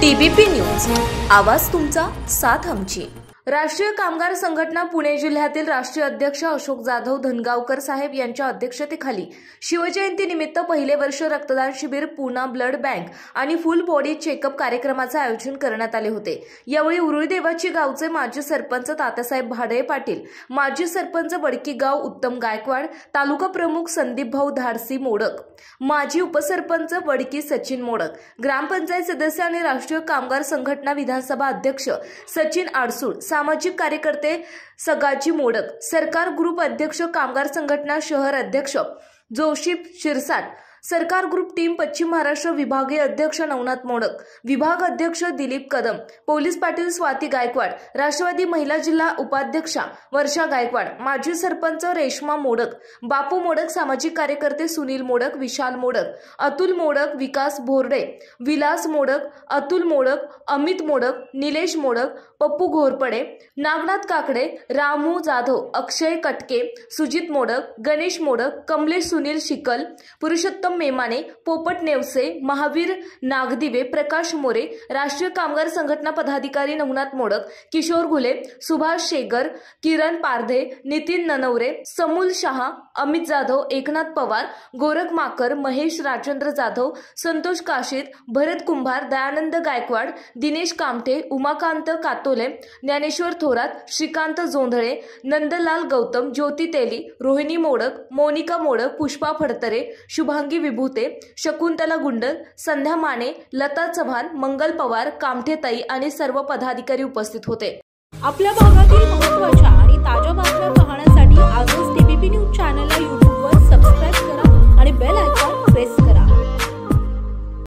TBP news, आवाज तुमचा, साथ आमची। राष्ट्रीय कामगार संघटना पुणे जिल्ह्यातील राष्ट्रीय अध्यक्ष अशोक जाधव धनगावकर साहेब यांच्या अध्यक्षतेखाली शिवजयंती निमित्त पहिले वर्ष रक्तदान शिबिर, पूना ब्लड बँक आणि फुल बॉडी चेकअप कार्यक्रमाचे आयोजन करण्यात आले होते। यावेळी उरुळदेवाची गावचे माजी सरपंच तात्यासाहेब भाडळे पाटील, माजी सरपंच वडकी गाव उत्तम गायकवाड, तालुका प्रमुख संदीप भाऊ धाडसी मोडक, माजी उपसरपंच वडकी सचिन मोडक, ग्रामपंचायत सदस्य आणि राष्ट्रीय कामगार संघटना विधानसभा अध्यक्ष सचिन आडसूळ, सामाजिक कार्यकर्ते सगाजी मोडक, सरकार ग्रुप अध्यक्ष कामगार संघटना शहर अध्यक्ष जोशी शिरसाट, सरकार ग्रुप टीम पश्चिम महाराष्ट्र विभागीय अध्यक्ष नवनाथ मोडक, विभाग अध्यक्ष दिलीप कदम, पोलीस पाटील स्वाती गायकवाड, राष्ट्रवादी महिला जिल्हा उपाध्यक्षा वर्षा गायकवाड, माजी सरपंच रेश्मा मोडक, बापू मोडक, सामाजिक कार्यकर्ते सुनील मोडक, विशाल मोडक, अतुल मोडक, विकास भोरडे, विलास मोडक, अतुल मोडक, अमित मोडक, निलेश मोडक, पप्पू घोरपडे, नागनाथ काकडे, रामू जाधव, अक्षय कटके, सुजित मोडक, गणेश मोडक, कमलेश सुनील शिकल, पुरुषोत्तम मेमाने, पोपट नेवसे, महावीर नागदिवे, प्रकाश मोरे, राष्ट्रीय कामगार संघटना पदाधिकारी नवनाथ मोडक, किशोर घुले, सुभाष शेगर, किरण पारधे, नितीन ननवरे, समूल शहा, अमित जाधव, एकनाथ पवार, गोरख माकर, महेश राजेंद्र जाधव, संतोष काशीद, भरत कुंभार, दयानंद गायकवाड, दिनेश कामठे, उमाकांत कातोले, ज्ञानेश्वर थोरात, श्रीकांत जोंधळे, नंदलाल गौतम, ज्योती तेली, रोहिणी मोडक, मोनिका मोडक, पुष्पा फडतरे, शुभांगी विभूते, शकुंतला गुंडल, संध्या माने, लता चव्हाण, मंगल पवार, कामठेताई आणि सर्व पदाधिकारी उपस्थित होते। आपल्या भागातील महत्त्वाच्या आणि ताज्या बातम्या पाहण्यासाठी आजच टीबीपी न्यूज चॅनलला